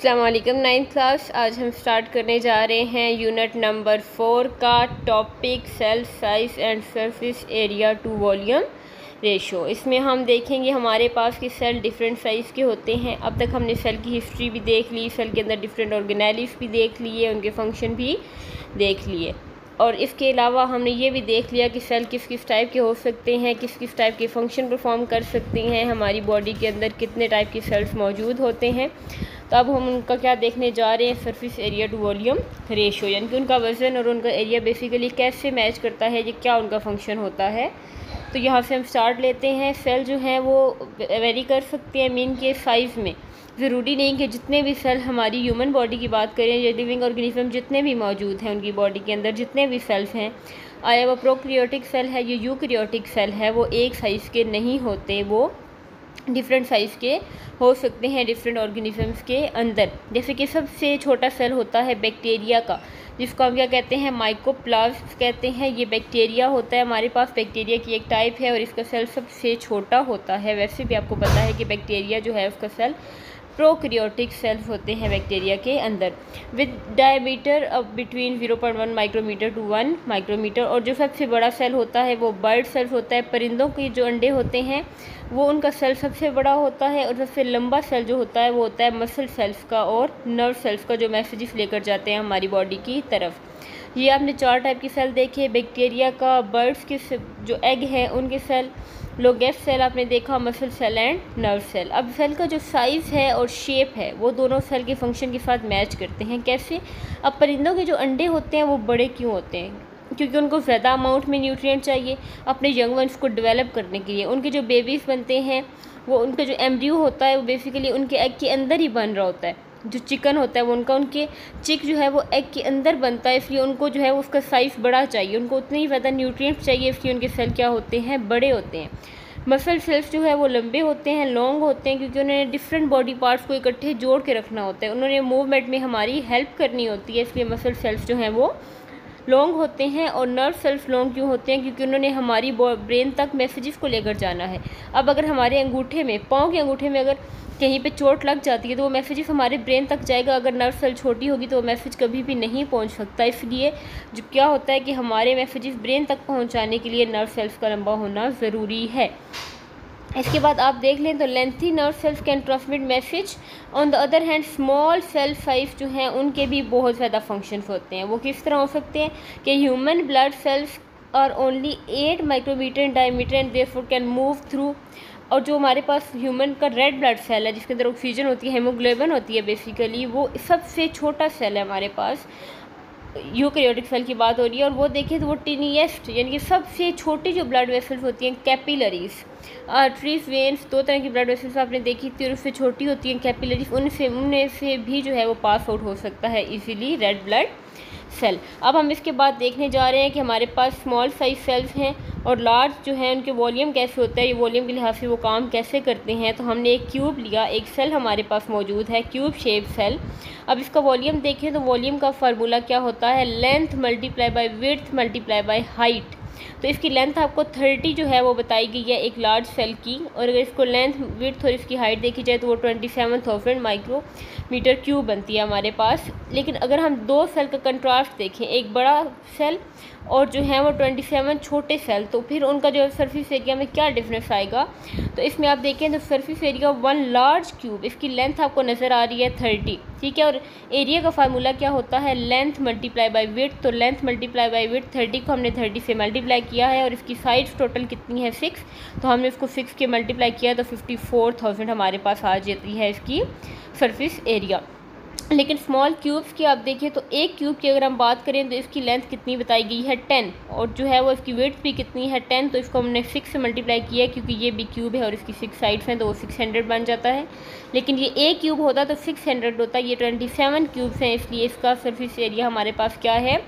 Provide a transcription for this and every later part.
अस्सलाम वालेकुम 9th class. आज हम स्टार्ट करने जा रहे हैं यूनिट नंबर 4 का topic cell size and surface area to volume ratio. इसमें हम देखेंगे हमारे पास कि सेल डिफरेंट साइज़ के होते हैं। अब तक हमने सेल की हिस्ट्री भी देख ली, सेल के अंदर डिफरेंट ऑर्गेनेल्स भी देख लिए, उनके फंक्शन भी देख लिए, और इसके अलावा हमने ये भी देख लिया कि सेल किस किस टाइप के हो सकते हैं, किस किस टाइप के फंक्शन परफॉर्म कर सकते हैं, हमारी बॉडी के अंदर कितने टाइप के सेल्स मौजूद होते हैं। तो अब हम उनका क्या देखने जा रहे हैं, surface area to volume ratio, यानी कि उनका वज़न और उनका एरिया बेसिकली कैसे मैच करता है, ये क्या उनका फंक्शन होता है। तो यहाँ से हम स्टार्ट लेते हैं। सेल जो हैं वो वेरी कर सकते हैं मीन के साइज़ में। ज़रूरी नहीं कि जितने भी सेल हमारी ह्यूमन बॉडी की बात करें या लिविंग ऑर्गेनिज्म जितने भी मौजूद हैं उनकी बॉडी के अंदर जितने भी सेल्स हैं, आया वो प्रोकैरियोटिक सेल है या यूकैरियोटिक सेल है, वो एक साइज़ के नहीं होते, वो डिफरेंट साइज़ के हो सकते हैं डिफरेंट ऑर्गेनिजम्स के अंदर। जैसे कि सबसे छोटा सेल होता है बैक्टीरिया का, जिसको हम क्या कहते हैं, माइकोप्लाज्म कहते हैं। ये बैक्टीरिया होता है, हमारे पास बैक्टीरिया की एक टाइप है और इसका सेल सबसे छोटा होता है। वैसे भी आपको पता है कि बैक्टीरिया जो है उसका सेल प्रोकैरियोटिक सेल्स होते हैं बैक्टीरिया के अंदर, with diameter of between 0.1 micrometre to 1 micrometre. और जो सबसे बड़ा सेल होता है वो बर्ड सेल्स होता है। परिंदों के जो अंडे होते हैं वो उनका सेल सबसे बड़ा होता है, और सबसे लंबा सेल जो होता है वो होता है मसल सेल्स का और नर्व सेल्स का, जो मैसेजेस लेकर जाते हैं हमारी बॉडी की तरफ। ये आपने 4 टाइप के सेल देखे, बैक्टीरिया का, बर्ड्स के जो एग हैं उनके सेल, लोगेस सेल आपने देखा, muscle cell and nerve cell. अब सेल का जो साइज़ है और शेप है वो दोनों सेल के फंक्शन के साथ मैच करते हैं। कैसे? अब परिंदों के जो अंडे होते हैं वो बड़े क्यों होते हैं? क्योंकि उनको ज़्यादा अमाउंट में न्यूट्रिएंट चाहिए अपने यंग वंस को डेवलप करने के लिए। उनके जो बेबीज़ बनते हैं वो, उनका जो एम्ब्रियो होता है वो बेसिकली उनके एग के अंदर ही बन रहा होता है। जो चिकन होता है वो उनके चिक जो है वो एग के अंदर बनता है, इसलिए उनको जो है वो उसका साइज़ बड़ा चाहिए, उनको उतने ही ज़्यादा न्यूट्रिएंट्स चाहिए, इसलिए उनके सेल क्या होते हैं, बड़े होते हैं। मसल सेल्स जो है वो लंबे होते हैं, लॉन्ग होते हैं, क्योंकि उन्होंने डिफरेंट बॉडी पार्ट्स को इकट्ठे जोड़ के रखना होता है, उन्होंने मूवमेंट में हमारी हेल्प करनी होती है, इसलिए मसल सेल्स जो हैं वो लॉन्ग होते हैं। और नर्व सेल्स लॉन्ग क्यों होते हैं? क्योंकि उन्होंने हमारी ब्रेन तक मैसेजेस को लेकर जाना है। अब अगर हमारे अंगूठे में, पाँव के अंगूठे में अगर कहीं पे चोट लग जाती है तो वो मैसेजेस हमारे ब्रेन तक जाएगा। अगर नर्व सेल छोटी होगी तो वो मैसेज कभी भी नहीं पहुंच सकता। इसलिए जो क्या होता है कि हमारे मैसेजेस ब्रेन तक पहुंचाने के लिए नर्व सेल्स का लंबा होना ज़रूरी है। इसके बाद आप देख लें तो lengthy nerve cells can transmit message. On the other hand small cell size जो हैं उनके भी बहुत ज़्यादा फंक्शंस होते हैं। वो किस तरह हो सकते हैं कि human blood cells are only 8 micrometre in diameter and therefore can move through. और जो हमारे पास ह्यूमन का रेड ब्लड सेल है जिसके अंदर ऑक्सीजन होती है, हेमोग्लोबिन होती है, बेसिकली वो सबसे छोटा सेल है हमारे पास। यूकैरियोटिक सेल की बात हो रही है, और वो देखें तो वो टिनिएस्ट यानी कि सबसे छोटी जो ब्लड वेसल्स होती हैं, कैपिलरीज, आर्टरीज, वेन्स, 2 तरह की ब्लड वेसल्स आपने देखी थी और उससे छोटी होती हैं कैपिलरीज, उनमें से भी जो है वो पास आउट हो सकता है इजीली रेड ब्लड सेल। अब हम इसके बाद देखने जा रहे हैं कि हमारे पास स्मॉल साइज सेल्स हैं और लार्ज जो हैं उनके वॉल्यूम कैसे होता है, ये वॉल्यूम के लिहाज से वो काम कैसे करते हैं। तो हमने एक क्यूब लिया, एक सेल हमारे पास मौजूद है, क्यूब शेप सेल। अब इसका वॉल्यूम देखें तो वॉल्यूम का फार्मूला क्या होता है, length multiply by width multiply by height. तो इसकी लेंथ आपको 30 जो है वो बताई गई है एक लार्ज सेल की, और अगर इसको लेंथ, विड्थ और इसकी हाइट देखी जाए तो वो 27,000 माइक्रोमीटर क्यूब बनती है हमारे पास। लेकिन अगर हम 2 सेल का कंट्रास्ट देखें, एक बड़ा सेल और जो है वो 27 छोटे सेल, तो फिर उनका जो सरफेस एरिया में क्या डिफरेंस आएगा। तो इसमें आप देखें तो सरफेस एरिया 1 लार्ज क्यूब, इसकी लेंथ आपको नज़र आ रही है 30, ठीक है। और एरिया का फार्मूला क्या होता है, लेंथ मल्टीप्लाई बाय विड्थ। तो लेंथ मल्टीप्लाई बाय विड्थ, 30 को हमने 30 से मल्टीप्लाई किया है, और इसकी साइड्स टोटल कितनी है, 6, तो हमने इसको 6 के मल्टीप्लाई किया तो 54,000 हमारे पास आ जाती है इसकी सरफेस एरिया। लेकिन स्मॉल क्यूब्स की आप देखिए तो एक क्यूब की अगर हम बात करें तो इसकी लेंथ कितनी बताई गई है, 10, और जो है वो इसकी विड्थ भी कितनी है, 10। तो इसको हमने 6 से मल्टीप्लाई किया क्योंकि ये भी क्यूब है और इसकी 6 साइड्स हैं तो वो 600 बन जाता है। लेकिन ये एक क्यूब होता तो 600 होता, ये 27 क्यूब्स हैं, इसलिए इसका सरफेस एरिया हमारे पास क्या है,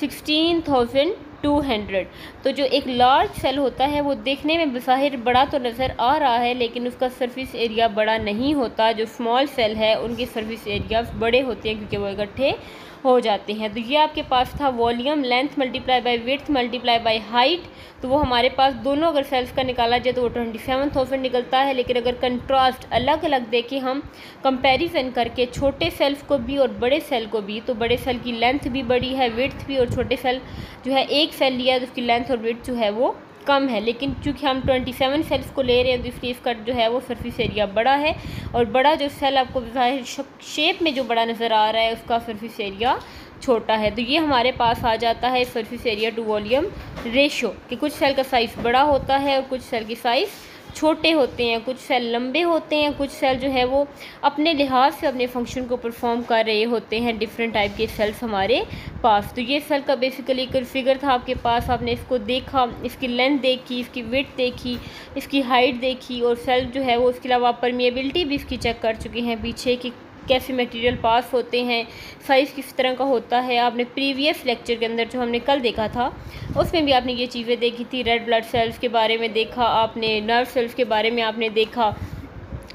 16,000 200। तो जो एक लार्ज सेल होता है वो देखने में बज़ाहिर बड़ा तो नज़र आ रहा है, लेकिन उसका सरफेस एरिया बड़ा नहीं होता। जो स्मॉल सेल है उनके सरफेस एरिया बड़े होते हैं क्योंकि वो इकट्ठे हो जाते हैं। तो ये आपके पास था volume, length multiply by width multiply by height. तो वो हमारे पास दोनों अगर सेल्स का निकाला जाए तो वो 27,000 निकलता है। लेकिन अगर कंट्रास्ट अलग अलग देखें हम, कंपैरिजन करके छोटे सेल्स को भी और बड़े सेल को भी, तो बड़े सेल की लेंथ भी बड़ी है, विड्थ भी, और छोटे सेल जो है एक सेल लिया तो उसकी लेंथ और विड्थ जो है वो कम है। लेकिन चूँकि हम 27 सेल्स को ले रहे हैं तो इसलिए इसका जो है वो सरफेस एरिया बड़ा है, और बड़ा जो सेल आपको शेप में जो बड़ा नज़र आ रहा है उसका सरफेस एरिया छोटा है। तो ये हमारे पास आ जाता है surface area to volume ratio कि कुछ सेल का साइज़ बड़ा होता है और कुछ सेल की साइज़ छोटे होते हैं, कुछ सेल लंबे होते हैं, कुछ सेल जो है वो अपने लिहाज से अपने फंक्शन को परफॉर्म कर रहे होते हैं। डिफरेंट टाइप के सेल्स हमारे पास। तो ये सेल का बेसिकली एक फिगर था आपके पास, आपने इसको देखा, इसकी लेंथ देखी, इसकी विड्थ देखी, इसकी हाइट देखी, और सेल जो है वो इसके अलावा परमिएबिलिटी भी इसकी चेक कर चुके हैं पीछे कि कैसे मटेरियल पास होते हैं, साइज़ किस तरह का होता है। आपने प्रीवियस लेक्चर के अंदर जो हमने कल देखा था उसमें भी आपने ये चीज़ें देखी थी। रेड ब्लड सेल्स के बारे में देखा आपने, नर्व सेल्स के बारे में आपने देखा,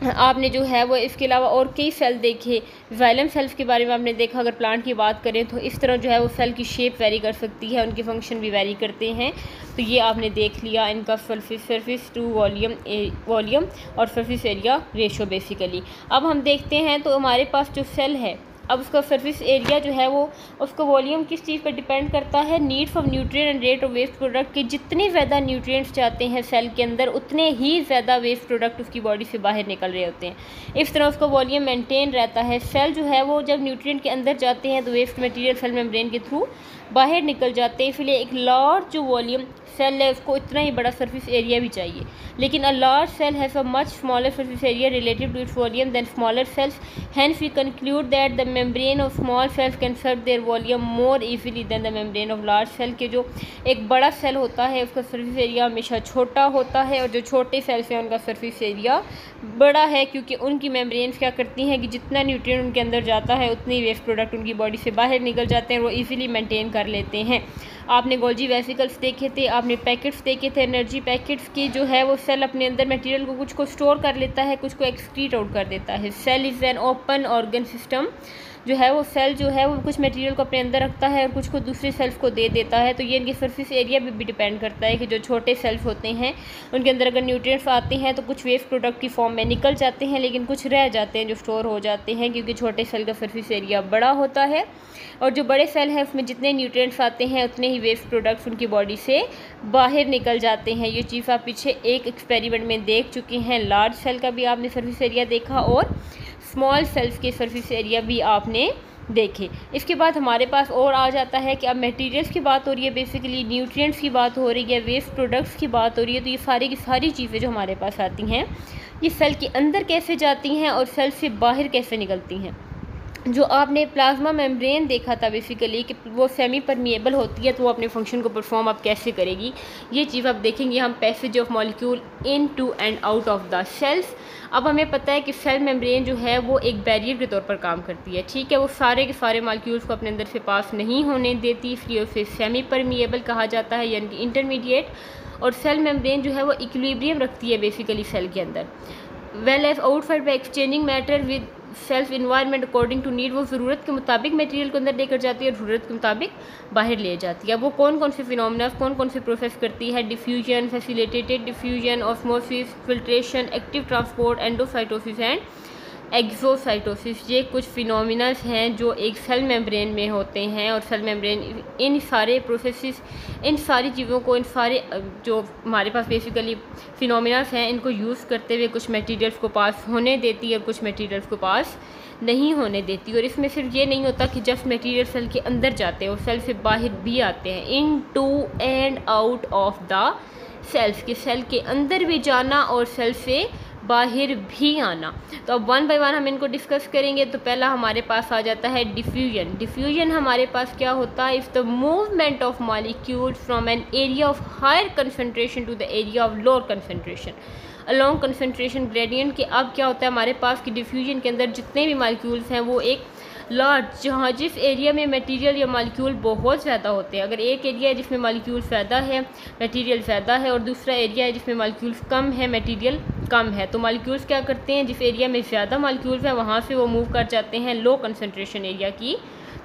आपने जो है वो इसके अलावा और कई सेल देखे, जाइलम सेल्स के बारे में आपने देखा। अगर प्लांट की बात करें तो इस तरह जो है वो सेल की शेप वेरी कर सकती है, उनके फंक्शन भी वेरी करते हैं। तो ये आपने देख लिया इनका सरफेस टू वॉल्यूम और सरफेस एरिया रेशो बेसिकली। अब हम देखते हैं तो हमारे पास जो सेल है, अब उसका सरफेस एरिया जो है वो उसका वॉल्यूम किस चीज़ पर डिपेंड करता है, needs of nutrient and rate of waste product के जितने ज़्यादा न्यूट्रिएंट्स जाते हैं सेल के अंदर उतने ही ज़्यादा वेस्ट प्रोडक्ट उसकी बॉडी से बाहर निकल रहे होते हैं। इस तरह उसका वॉल्यूम मेंटेन रहता है। सेल जो है वो जब न्यूट्रिएंट के अंदर जाते हैं तो वेस्ट मटेरियल सेल मेम्ब्रेन के थ्रू बाहर निकल जाते हैं। इसलिए एक लार्ज जो वॉल्यूम सेल है उसको इतना ही बड़ा सरफेस एरिया भी चाहिए। लेकिन a large cell has a much smaller surface area relative to its volume than smaller cells, hence we conclude that the membrane of small cells can serve their volume more easily than the membrane of large cell. के जो एक बड़ा cell होता है उसका surface area हमेशा छोटा होता है, और जो छोटे सेल्स हैं उनका सरफेस एरिया बड़ा है, क्योंकि उनकी मेम्ब्रेन्स क्या करती हैं कि जितना न्यूट्रिएंट उनके अंदर जाता है उतनी वेस्ट प्रोडक्ट उनकी बॉडी से बाहर निकल जाते हैं, वो इजीली मेंटेन कर लेते हैं। आपने गोल्जी वेसिकल्स देखे थे, आपने पैकेट्स देखे थे, एनर्जी पैकेट्स की जो है वो सेल अपने अंदर मटेरियल को कुछ को स्टोर कर लेता है, कुछ को एक्सक्रीट आउट कर देता है। Cell is an open organ system. जो है वो सेल जो है वो कुछ मटेरियल को अपने अंदर रखता है और कुछ को दूसरे सेल्स को दे देता है। तो ये इनके सरफेस एरिया पे भी डिपेंड करता है कि जो छोटे सेल्स होते हैं उनके अंदर अगर न्यूट्रिएंट्स आते हैं तो कुछ वेस्ट प्रोडक्ट की फॉर्म में निकल जाते हैं, लेकिन कुछ रह जाते हैं जो स्टोर हो जाते हैं, क्योंकि छोटे सेल का सरफेस एरिया बड़ा होता है। और जो बड़े सेल हैं उसमें जितने न्यूट्रिएंट्स आते हैं उतने ही वेस्ट प्रोडक्ट्स उनकी बॉडी से बाहर निकल जाते हैं। ये चीज़ आप पीछे एक एक्सपेरिमेंट में देख चुके हैं। लार्ज सेल का भी आपने सरफेस एरिया देखा और स्मॉल सेल्स के सरफेस एरिया भी आपने देखे। इसके बाद हमारे पास और आ जाता है कि अब मटेरियल्स की बात हो रही है, बेसिकली न्यूट्रिएंट्स की बात हो रही है, वेस्ट प्रोडक्ट्स की बात हो रही है। तो ये सारी की सारी चीज़ें जो हमारे पास आती हैं ये सेल के अंदर कैसे जाती हैं और सेल से बाहर कैसे निकलती हैं। जो आपने प्लाज्मा मेम्ब्रेन देखा था बेसिकली कि वो सेमी परमिएबल होती है, तो वो अपने फंक्शन को परफॉर्म आप कैसे करेगी, ये चीज़ आप देखेंगे हम passage of molecule into and out of the cells. अब हमें पता है कि सेल मेम्ब्रेन जो है वो एक बैरियर के तौर पर काम करती है, ठीक है। वो सारे के सारे मॉलिक्यूल्स को अपने अंदर से पास नहीं होने देती, इसलिए उसे सेमी परमिएबल कहा जाता है, यानी कि इंटरमीडिएट। और सेल मेम्ब्रेन जो है वो इक्विलिब्रियम रखती है बेसिकली सेल के अंदर। Well as outside by exchanging matter with self environment according to need, वो ज़रूरत के मुताबिक मटेरियल को अंदर लेकर जाती है और ज़रूरत के मुताबिक बाहर ले जाती है। वो कौन कौन से फिनोमेना कौन कौन से प्रोसेस करती है, diffusion, facilitated diffusion, osmosis, filtration, active transport, endocytosis and exocytosis. ये कुछ फिनोमिनास हैं जो एक सेल मेम्ब्रेन में होते हैं, और सेल मेम्ब्रेन इन सारे प्रोसेसेस, इन सारी चीज़ों को, इन सारे जो हमारे पास बेसिकली फिनोमिनास हैं इनको यूज़ करते हुए कुछ मटेरियल्स को पास होने देती है और कुछ मटेरियल्स को पास नहीं होने देती। और इसमें सिर्फ ये नहीं होता कि जस्ट मटेरियल सेल के अंदर जाते हैं और सेल से बाहर भी आते हैं, into and out of the cells, के सेल के अंदर भी जाना और सेल से बाहर भी आना। तो अब वन बाय वन हम इनको डिस्कस करेंगे। तो पहला हमारे पास आ जाता है डिफ्यूजन। डिफ्यूजन हमारे पास क्या होता है, if the movement of molecule from an area of higher concentration to the area of lower concentration along concentration gradient. के अब क्या होता है हमारे पास कि डिफ्यूजन के अंदर जितने भी मॉलिक्यूल्स हैं वो एक लार्ज, जहाँ जिस एरिया में मटेरियल या मॉलिक्यूल बहुत ज़्यादा होते हैं। अगर एक एरिया है जिसमें मॉलिक्यूल ज़्यादा है, मटेरियल ज़्यादा है, और दूसरा एरिया है जिसमें मॉलिक्यूल्स कम है, मटेरियल कम है, तो मॉलिक्यूल्स क्या करते हैं, जिस एरिया में ज़्यादा मॉलिक्यूल्स हैं वहाँ से वो मूव कर जाते हैं लो कंसनट्रेशन एरिया की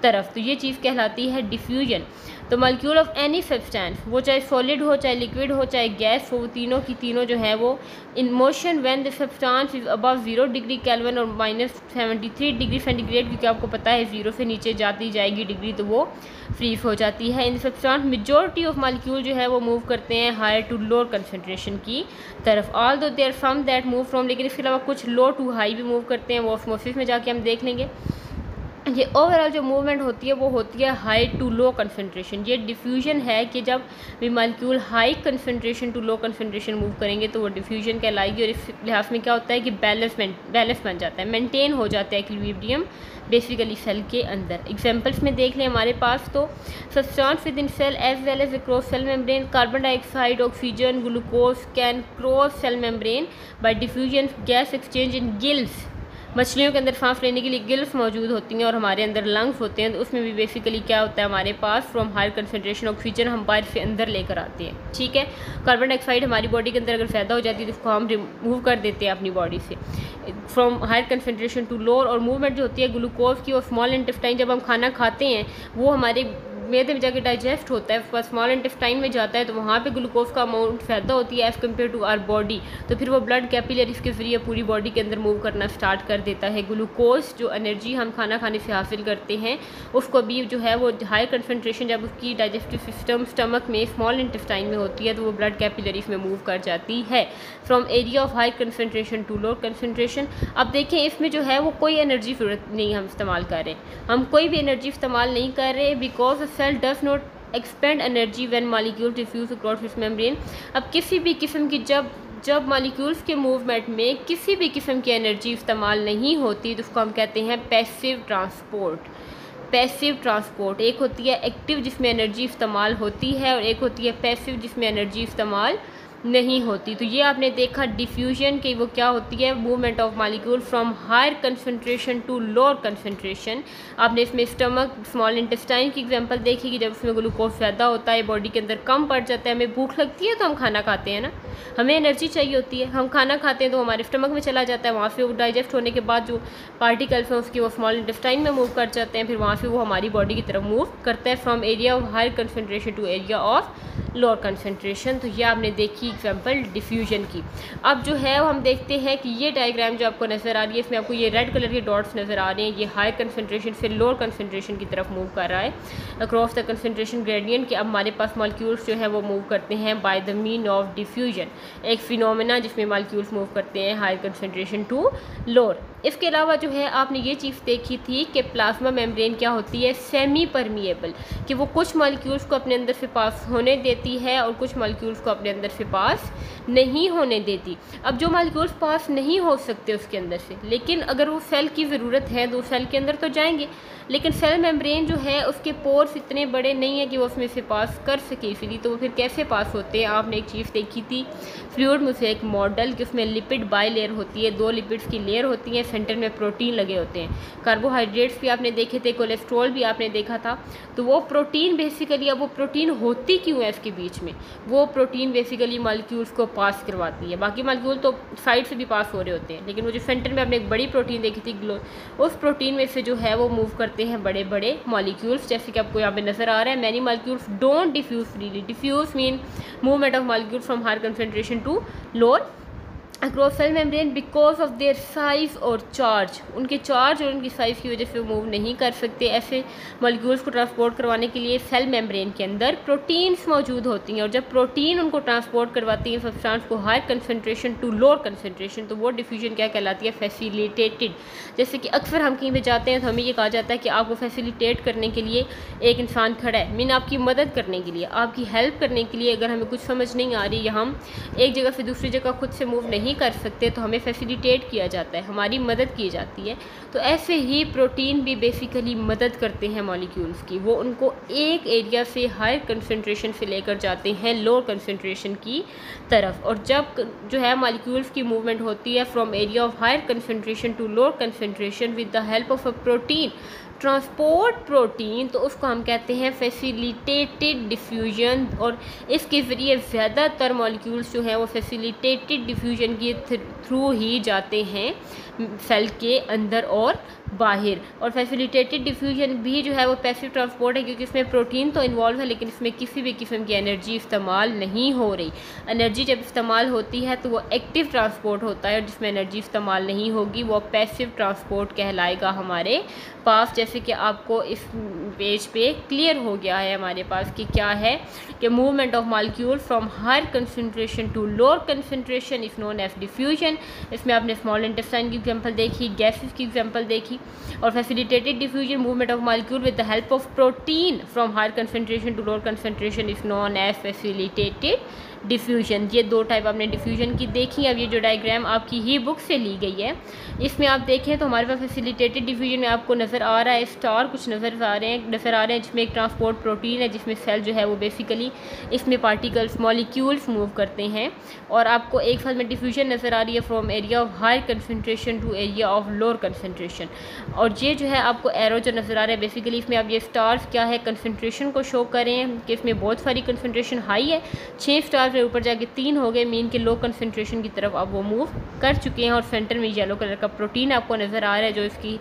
तरफ। तो ये चीज़ कहलाती है डिफ्यूजन। तो मॉलिक्यूल ऑफ एनी सब्सटेंस, वो चाहे सॉलिड हो, चाहे लिक्विड हो, चाहे गैस हो, तीनों की तीनों जो है वो in motion when the substance is above 0 degree kelvin और -73 डिग्री सेंटीग्रेड, क्योंकि आपको पता है 0 से नीचे जाती जाएगी डिग्री तो वो फ्रीज हो जाती है। इन सब्सटेंस मेजॉरिटी ऑफ मॉलिक्यूल जो है वो मूव करते हैं हायर टू लोअर कंसनट्रेशन की तरफ। Although there some that move from, लेकिन इसके अलावा कुछ लो टू हाई भी मूव करते हैं, वो ऑस्मोसिस में जाके हम देख लेंगे। ये ओवरऑल जो मूवमेंट होती है वो होती है हाई टू लो कंसनट्रेशन। ये डिफ्यूजन है कि जब भी molecule high concentration to low concentration move करेंगे तो वो डिफ्यूजन कहलाएगी। और इस लिहाज में क्या होता है कि बैलेंस बन जाता है, मेंटेन हो जाता है इक्विलिब्रियम बेसिकली सेल के अंदर। एग्जांपल्स में देख लें हमारे पास, तो substance within cell as well as across cell membrane, carbon dioxide, oxygen, glucose can cross cell membrane by diffusion, gas exchange in gills. मछलियों के अंदर सांस लेने के लिए गिल्स मौजूद होती हैं और हमारे अंदर लंग्स होते हैं, तो उसमें भी बेसिकली क्या होता है, हमारे पास फ्रॉम हायर कंसनट्रेशन ऑक्सीजन हम बाहर से अंदर लेकर आते हैं। ठीक है, कार्बन डाइऑक्साइड हमारी बॉडी के अंदर अगर फ़ायदा हो जाती है तो उसको हम रिमूव कर देते हैं अपनी बॉडी से from higher concentration to lower. और मूवमेंट जो होती है ग्लूकोज की और स्मॉल इंटेस्टाइन, जब हम खाना खाते हैं वो हमारे मैदे में जाके डाइजेस्ट होता है, पर स्मॉल इंटेस्टाइन में जाता है तो वहाँ पे ग्लूकोज का अमाउंट ज़्यादा होती है as compare to our body, तो फिर वो ब्लड कैपिलरीज के जरिए पूरी बॉडी के अंदर मूव करना स्टार्ट कर देता है। ग्लूकोज जो एनर्जी हम खाना खाने से हासिल करते हैं उसको भी जो है वो हाई कंसनट्रेशन जब उसकी डाइजेस्टिव सिस्टम स्टमक में स्मॉल इंटेस्टाइन में होती है तो वो ब्लड कैपिलरीज में मूव कर जाती है from area of high concentration to low concentration. अब देखें इसमें जो है वो कोई एनर्जी ज़रूरत नहीं हम इस्तेमाल कर रहे, हम कोई भी एनर्जी इस्तेमाल नहीं कर रहे, because cell does not expend energy when molecules diffuse across its membrane। अब किसी भी किस्म की जब मॉलिक्यूल्स के मूवमेंट में किसी भी किस्म की एनर्जी इस्तेमाल नहीं होती तो उसको हम कहते हैं पैसिव ट्रांसपोर्ट। पैसिव ट्रांसपोर्ट, एक होती है एक्टिव जिसमें एनर्जी इस्तेमाल होती है और एक होती है पैसिव जिसमें एनर्जी इस्तेमाल नहीं होती। तो ये आपने देखा डिफ्यूजन की वो क्या होती है, movement of molecule from higher concentration to lower concentration. आपने इसमें स्टमक स्मॉल इंटेस्टाइन की एग्जांपल देखी कि जब उसमें ग्लूकोज ज़्यादा होता है बॉडी के अंदर कम पड़ जाता है, हमें भूख लगती है तो हम खाना खाते हैं ना, हमें एनर्जी चाहिए होती है, हम खाना खाते हैं तो हमारे स्टमक में चला जाता है, वहाँ से वो डाइजेस्ट होने के बाद जो पार्टिकल्स हैं उसकी वो स्मॉल इंटेस्टाइन में मूव कर जाते हैं, फिर वहाँ से वो हमारी बॉडी की तरफ मूव करता है from area of higher concentration to area of lower concentration. तो ये आपने देखी एग्जांपल डिफ्यूजन की। अब जो है वो हम देखते हैं कि ये डायग्राम जो आपको नज़र आ रही है इसमें आपको ये रेड कलर के डॉट्स नज़र आ रहे हैं, ये हायर कंसंट्रेशन से लोअर कंसंट्रेशन की तरफ मूव कर रहा है अक्रॉस द कंसंट्रेशन ग्रेडियंट कि अब हमारे पास मॉलिक्यूल्स जो है वो मूव करते हैं by the mean of diffusion, एक फिनोमेना जिसमें मॉलिक्यूल्स मूव करते हैं हायर कंसंट्रेशन टू लोअर। इसके अलावा जो है आपने ये चीज़ देखी थी कि प्लाज्मा मेम्ब्रेन क्या होती है, सेमी परमिएबल, कि वो कुछ मॉलिक्यूल्स को अपने अंदर से पास होने देती है और कुछ मॉलिक्यूल्स को अपने अंदर से पास नहीं होने देती। अब जो मॉलिक्यूल्स पास नहीं हो सकते उसके अंदर से, लेकिन अगर वो सेल की ज़रूरत है तो सेल के अंदर तो जाएंगे, लेकिन सेल मेम्ब्रेन जो है उसके पोर्स इतने बड़े नहीं है कि वो उसमें से पास कर सके, इसीलिए तो वो फिर कैसे पास होते हैं। आपने एक चीज़ देखी थी फ्लूइड में से एक मॉडल कि उसमें लिपिड बाई लेयर होती है, 2 लिपिड्स की लेयर होती है, सेंटर में प्रोटीन लगे होते हैं, कार्बोहाइड्रेट्स भी आपने देखे थे, कोलेस्ट्रॉल भी आपने देखा था। तो वो प्रोटीन बेसिकली, अब वो प्रोटीन होती क्यों है इसके बीच में, वो प्रोटीन बेसिकली मॉलिक्यूल्स को पास करवाती है, बाकी मॉलिक्यूल तो साइड से भी पास हो रहे होते हैं, लेकिन वो जो सेंटर में आपने एक बड़ी प्रोटीन देखी थी उस प्रोटीन में से जो है वो मूव करते हैं बड़े बड़े मॉलिक्यूल्स, जैसे कि आपको यहाँ पे नजर आ रहा है। Many molecules don't diffuse freely, diffuse mean movement of molecule from higher concentration to lower across cell membrane because of their size और चार्ज, उनके चार्ज और उनकी साइज़ की वजह से वो मूव नहीं कर सकते। ऐसे मॉलिक्यूल्स को ट्रांसपोर्ट करवाने के लिए सेल मेम्ब्रेन के अंदर प्रोटीन्स मौजूद होती हैं, और जब प्रोटीन उनको ट्रांसपोर्ट करवाती हैं सब्सटेंस को higher concentration to lower concentration, तो वो डिफ्यूजन क्या कहलाती है, फैसिलिटेटेड। जैसे कि अक्सर हम कहीं पे जाते हैं तो हमें ये कहा जाता है कि आपको फैसिलिटेट करने के लिए एक इंसान खड़ा है, मीन आपकी मदद करने के लिए, आपकी हेल्प करने के लिए। अगर हमें कुछ समझ नहीं आ रही या हम एक जगह से दूसरी जगह खुद से मूव नहीं नहीं कर सकते तो हमें फैसिलिटेट किया जाता है, हमारी मदद की जाती है। तो ऐसे ही प्रोटीन भी बेसिकली मदद करते हैं मॉलिक्यूल्स की, वो उनको एक एरिया से हाई कंसंट्रेशन से लेकर जाते हैं लोअर कंसंट्रेशन की तरफ। और जब जो है मॉलिक्यूल्स की मूवमेंट होती है from area of higher concentration to lower concentration with the help of a protein transport protein, तो उसको हम कहते हैं फैसिलिटेटेड डिफ्यूजन। और इसके ज़रिए ज़्यादातर मॉलिक्यूल्स जो हैं वो फैसिलिटेटेड डिफ्यूजन के थ्रू ही जाते हैं सेल के अंदर और बाहर। और फैसिलिटेटेड डिफ्यूजन भी जो है वो पैसिव ट्रांसपोर्ट है, क्योंकि इसमें प्रोटीन तो इन्वॉल्व है लेकिन इसमें किसी भी किस्म की एनर्जी इस्तेमाल नहीं हो रही। एनर्जी जब इस्तेमाल होती है तो वो एक्टिव ट्रांसपोर्ट होता है, और जिसमें एनर्जी इस्तेमाल नहीं होगी वो पैसिव ट्रांसपोर्ट कहलाएगा हमारे पास। जैसे कि आपको इस पेज पे क्लियर हो गया है हमारे पास कि क्या है कि movement of molecule from higher concentration to lower concentration is known as diffusion. इसमें आपने स्मॉल इंटेस्टाइन की एग्जांपल देखी, गैसेस की एग्जांपल देखी। और facilitated diffusion movement of molecule with the help of protein from higher concentration to lower concentration is known as facilitated diffusion. ये दो type आपने डिफ्यूजन की देखी। अब ये जो डायग्राम आपकी ही बुक से ली गई है, इसमें आप देखें तो हमारे पास फैसिलिटेटेड डिफ्यूजन में आपको नज़र आ रहा है स्टार, कुछ नज़र आ रहे हैं जिसमें एक ट्रांसपोर्ट प्रोटीन है, जिसमें सेल जो है वो बेसिकली इसमें पार्टिकल्स मॉलिक्यूल्स मूव करते हैं। और आपको एक साथ में डिफ्यूजन नज़र आ रही है from area of higher concentration to area of lower concentration. और ये जो है आपको एरो जो नज़र आ रहा है बेसिकली इसमें आप ये स्टार्स क्या है कंसंट्रेशन को शो करें कि इसमें बहुत सारी कंसंट्रेशन हाई है, 6 स्टार से ऊपर जाके 3 हो गए, मीन के लो कंसंट्रेशन की तरफ अब वो मूव कर चुके हैं। और सेंटर में येलो कलर का प्रोटीन आपको नज़र आ रहा है जो इसकी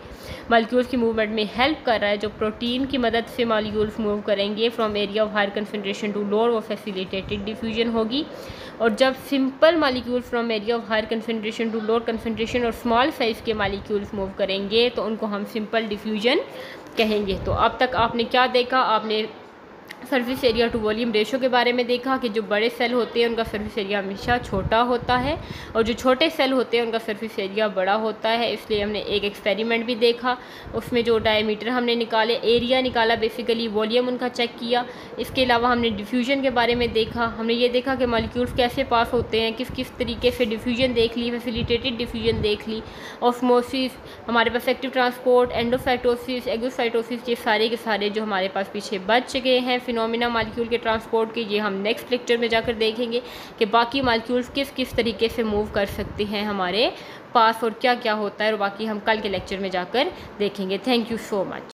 मॉलिक्यूल्स की मूवमेंट में हेल्प कर रहा है। जो प्रोटीन की मदद से मॉलिक्यूल्स मूव करेंगे from area of higher concentration to lower, वो फैसिलिटेटेड डिफ्यूजन होगी। और जब simple molecule from area of higher concentration to lower concentration और स्मॉल साइज़ के मॉलिक्यूल्स मूव करेंगे तो उनको हम सिंपल डिफ्यूजन कहेंगे। तो अब तक आपने क्या देखा, आपने surface area to volume ratio के बारे में देखा कि जो बड़े सेल होते हैं उनका सर्फेस एरिया हमेशा छोटा होता है, और जो छोटे सेल होते हैं उनका सर्फेस एरिया बड़ा होता है। इसलिए हमने एक एक्सपेरिमेंट भी देखा, उसमें जो डायमीटर हमने निकाले, एरिया निकाला, बेसिकली वॉल्यूम उनका चेक किया। इसके अलावा हमने डिफ्यूजन के बारे में देखा, हमने ये देखा कि मॉलिक्यूल्स कैसे पास होते हैं, किस किस तरीके से डिफ्यूजन देख ली, फैसिलिटेटेड डिफ्यूजन देख ली, ऑस्मोसिस, हमारे पास एक्टिव ट्रांसपोर्ट, एंडोसाइटोसिस, एगोसाइटोसिस, ये सारे के सारे जो हमारे पास पीछे बच गए हैं फिनोमिना मॉलिक्यूल के ट्रांसपोर्ट के, ये हम नेक्स्ट लेक्चर में जाकर देखेंगे कि बाकी मॉलिक्यूल्स किस किस तरीके से मूव कर सकते हैं हमारे पास और क्या क्या होता है, और बाकी हम कल के लेक्चर में जाकर देखेंगे। Thank you so much.